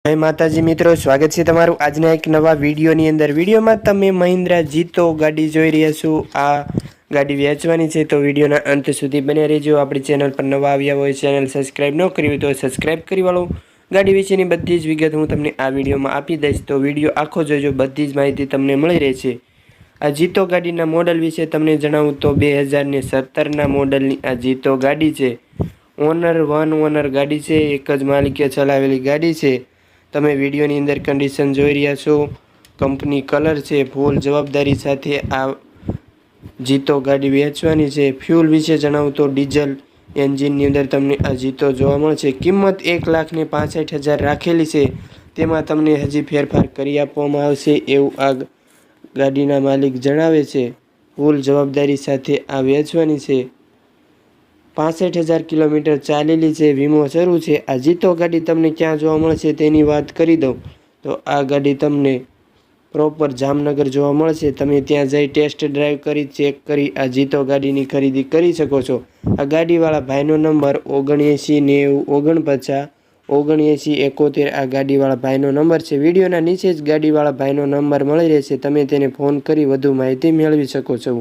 જય માતાજી મિત્રો, સ્વાગત છે તમારું આજના એક નવા વિડીયોની અંદર। વિડીયોમાં તમે મહિન્દ્રા જીતો ગાડી જોઈ રહ્યા છો। આ ગાડી વેચવાની છે તો વિડીયોના અંત સુધી બને રહેજો। આપણી ચેનલ પર નવા આવ્યા હોય ચેનલ સબસ્ક્રાઇબ ન કરી હોય તો સબસ્ક્રાઇબ કરી વાળો। ગાડી વિશેની બધી જ વિગત હું તમને આ વિડીયોમાં આપી દઈશ, તો વિડીયો આખો જોજો, બધી જ માહિતી તમને મળી રહેશે। આ જીતો ગાડીના મોડલ વિશે તમને જણાવું તો 2017ના મોડલની આ જીતો ગાડી છે। વન ઓનર ગાડી છે, એક જ માલિકે ચલાવેલી ગાડી છે। તમે વિડીયોની અંદર કન્ડિશન જોઈ રહ્યા છો, કંપની કલર છે। ફૂલ જવાબદારી સાથે આ જીતો ગાડી વેચવાની છે। ફ્યુલ વિશે જણાવું તો ડીઝલ એન્જિનની અંદર તમને આ જીતો જોવા મળશે। કિંમત 1,65,000 રાખેલી છે, તેમાં તમને હજી ફેરફાર કરી આપવામાં આવશે એવું આ ગાડીના માલિક જણાવે છે। ફૂલ જવાબદારી સાથે આ વેચવાની છે। 65,000 કિલોમીટર ચાલેલી છે, વીમો શરૂ છે। આ જીતો ગાડી તમને ક્યાં જોવા મળશે તેની વાત કરી દઉં તો આ ગાડી તમને પ્રોપર જામનગર જોવા મળશે। તમે ત્યાં જઈ ટેસ્ટ ડ્રાઈવ કરી ચેક કરી આ જીતો ગાડીની ખરીદી કરી શકો છો। આ ગાડીવાળા ભાઈનો નંબર 799049 7971 આ ગાડીવાળા ભાઈનો નંબર છે। વિડીયોના નીચે જ ગાડીવાળા ભાઈનો નંબર મળી રહેશે, તમે તેને ફોન કરી વધુ માહિતી મેળવી શકો છો।